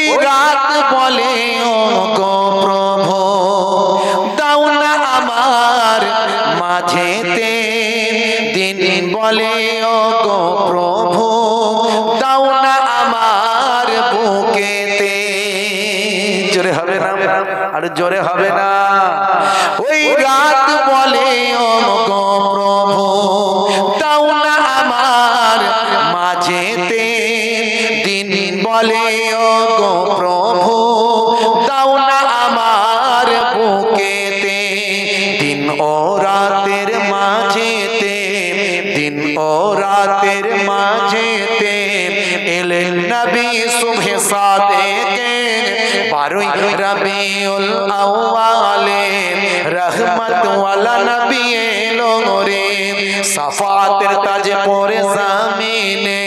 ওই রাত বলে ও গো প্রভু দাও না আমার মাঝেতে, দিন বলে ও গো প্রভু দাও না আমার বুকেতে। জোরে হবে না? আর জোরে হবে না? ওই রাত বলে ও গো প্রভু দাও না আমার মাঝেতে, দিন বলে ও গো প্রভু দাও না আমার বুকেতে। দিন ও রাতের মাঝেতে, দিন ও রাতের মাঝেতে এলেন নবী সুবহে সাদেকে, 12 রবিউল আউয়ালে রহমত ওয়ালা নবী এলো রে। সাফাতের তাজ পরে জামিনে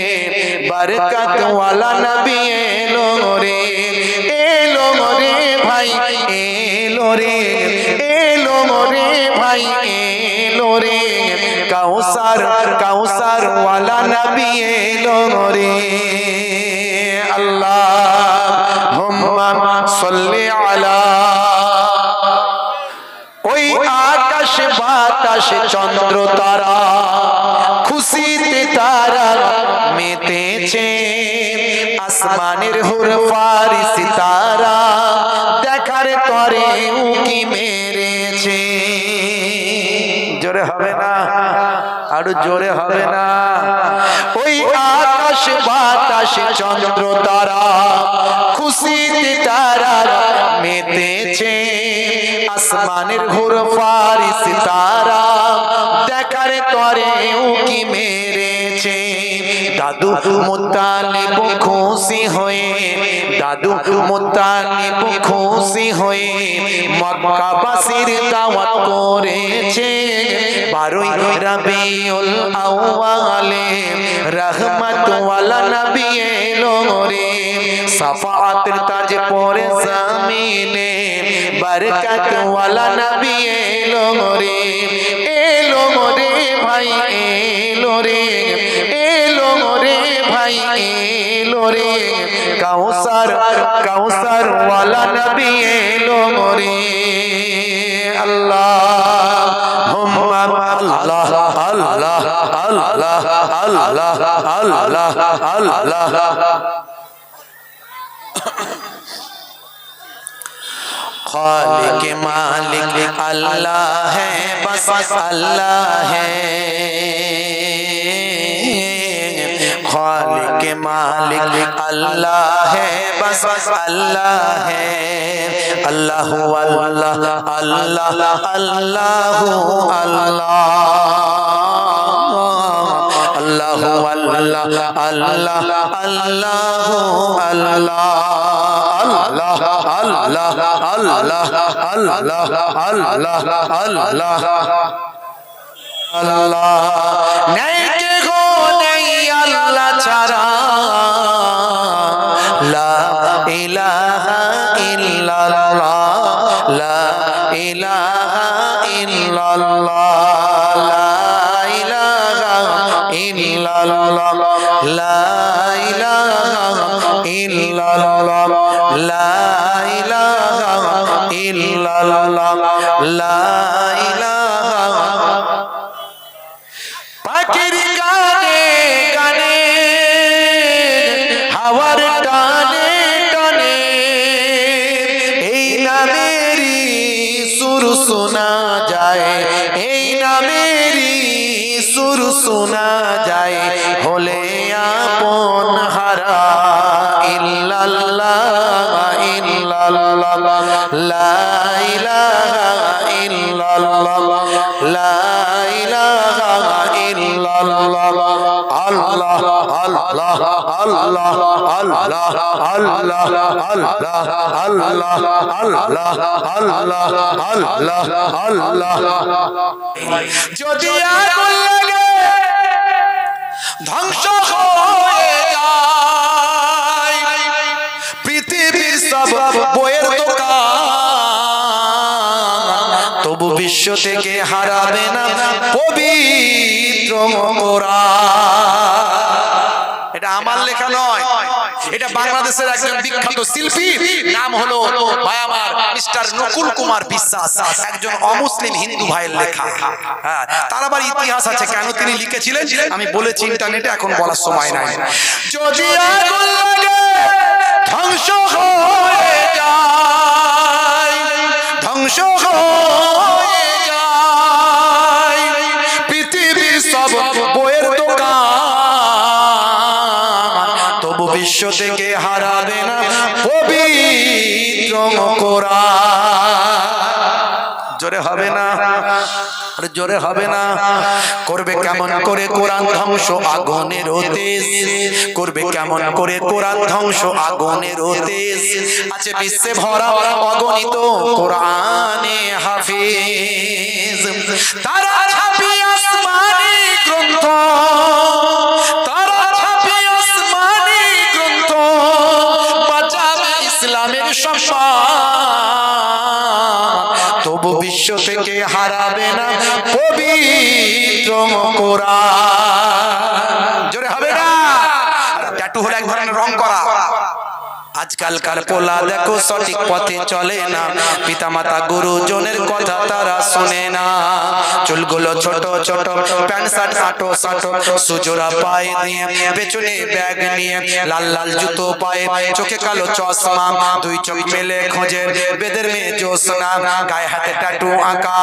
বরকত ওয়ালা নবী এলো রে। এলো রে ভাই এলো রে, এলো রে ভাই এলো রে, কাউসার কাউসার ওয়ালা নবী এলো রে। আল্লাহুম্মা সাল্লি আলা। ওই আকাশ বাতাস চন্দ্র তারা খুশিতে তারা মেতেছে, আসমানের হুর ফারিস তারা দেখার তরে উকি মেরেছে। জোরে হবে না? আর জোরে হবে না? ওই আকাশ বাতাস চন্দ্র তারা খুশিতে তারা মেতেছে, আসমানের হুর ফারিস তারা দেখার তরে উকি মেরেছে। দাদু মুত্তালিব খুশি হয়ে, দাদু মুত্তালিব খুশি হয়ে মক্কাবাসীর দাওয়াত করেছে। 12 রবিউল আউয়ালে রহমত ওয়ালা নবী এলো রে। সাফাতের তাজ পরে জামিনে বরকত ওয়ালা নবী এলো রে। এলো রে ভাই এলো রে, এলো রে ভাই এলো রে, কাউসার কাউসার ওয়ালা নবী এলো রে। আল্লাহুম্মা আল্লাহ আল্লাহ আল্লাহ আল্লাহ আল্লাহ আল্লাহ। खालिक मालिक अल्लाह है, बस अल्लाह है। खालिक मालिक अल्लाह है, बस अल्लाह है। अल्लाह अल्लाह अल्लाह अल्लाह अल्लाह अल्लाह अल्लाह अल्लाह अल्लाह अल्लाह अल्लाह अल्लाह अल्लाह अल्लाह। नहीं के हो नहीं अल्लाह छाड़ा, ला इलाहा इल्लल्लाह, ला इलाहा इल्लल्लाह, ला इलाहा इल्लल्लाह, ला इलाहा इल्लल्लाह, ला इलाहा इल्लल्लाह, ला इलाहा। पाखिर गाने गाने हवार टाने टाने এই নামেরই সুর শোনা যায়, এই নামেরই সুর শোনা যায়, হলে আপন হারা। ইল্লাল্লাহ ইল্লাল্লাহ, লা ইলাহা ইল্লাল্লাহ, লা ইলাহা ইল্লাল্লাহ। আল্লাহ আল্লাহ আল্লাহ আল্লাহ আল্লাহ আল্লাহ আল্লাহ আল্লাহ আল্লাহ আল্লাহ। যদি আগুন লাগে ধ্বংস হয়ে যায়, পৃথিবীর সব বইয়ের দোকান, তবু বিশ্ব থেকে হারাবে না পবিত্র কোরআন। এটা আমার লেখা নয়, এটা বাংলাদেশের একজন বিখ্যাত শিল্পী, নাম হলো ভাই আমার মিস্টার নকুল কুমার বিশ্বাস, একজন অমুসলিম হিন্দু ভাইয়ের লেখা। হ্যাঁ, তার আবার ইতিহাস আছে কেন তিনি লিখেছিলেন, আমি বলেছি ইন্টারনেটে, এখন বলার সময় নাই। যদি আগুন লাগে ধ্বংস হয়ে যায়, ধ্বংস হয়ে যায় পৃথিবীর সব বইয়ের দোকান, তবু বিশ্ব থেকে হারাবে না পবিত্র কোরআন। জোরে হবে না, জোরে হবে না। করবে কেমন করে কোরআন ধ্বংস আগুনের তেজ, করবে কেমন করে কোরআন ধ্বংস আগুনের তেজ, আছে বিশ্বে ভরা অগণিত কোরআনে হাফেজ। তারা ছাপিয়ে আসমানি গ্রন্থ, তারা ছাপিয়ে আসমানি গ্রন্থ, বাঁচাবে ইসলামের সম্মান, তবু বিশ্ব থেকে হারাবে না পবিত্র কোরআন। জোরে হবে না। ট্যাটু হলো এক ধরনের রং করা। আজকালকার পোলা দেখো সঠিক পথে চলে না, পিতামাতা গুরুজনের কথা তারা শোনে না। চুলগুলো ছোট ছোট, প্যান্ট শার্ট আটো সাটো, সুজোড়া পায়ে দিয়ে, পেছনে ব্যাগ নিয়ে, লাল লাল জুতো পায়ে, চোখে কালো চশমা, দুই চোখ মেলে খোঁজে বেদের মেয়ে জোসনা, গায়ে হাতে ট্যাটু আঁকা,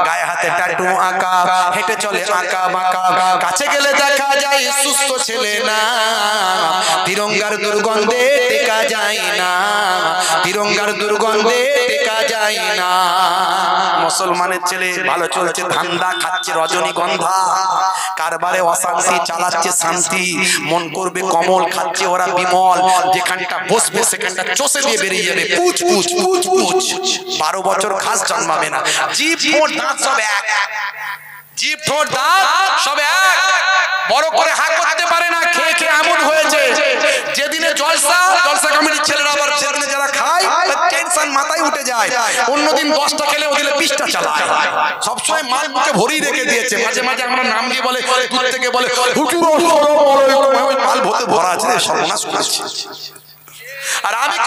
গায়ে হাতে ট্যাটু আঁকা, হেঁটে চলে আঁকা বাঁকা, কাছে গেলে দেখা যায় সুস্থ ছেলে না, তিরঙ্গার দুর্গন্ধে টেকা যায় না, তিরঙ্গার দুর্গন্ধে টেকা যায় না। মুসলমানের ছেলে ভালো চলছে ধান্দা, খাচ্ছে রজনীগন্ধা, কারবারে অশান্তি চালাচ্ছে শান্তি, মন করবে কমল, খাচ্ছে ওরা বিমল, যেখানটা বসবে সেখানটা চষে দিয়ে বেরিয়ে যাবে, পুচ পুচ পুচ পুচ। 12 বছর ঘাস জন্মাবে না, জিভ ঠোঁট দাঁত সব এক, জিভ ঠোঁট দাঁত সব এক, বড় করে হাঁ করতে পারে না, খেয়ে খেয়ে এমন হয়েছে। যেদিনে জলসা জলসা কমিটির ছেলেরা আবার সেদিনে যারা খায় টেনশন মাথায় উঠে যায়, অন্যদিন 10টা খেলে ওদিকে 20টা চালায়, সবসময় মাল মুখে ভরিয়ে রেখে দিয়েছে। মাঝে মাঝে আমরা নাম দিয়ে বলে, দূর থেকে বলে মাল ভরে ভরা আছে, সর্বনাশ করেছে। আর আমি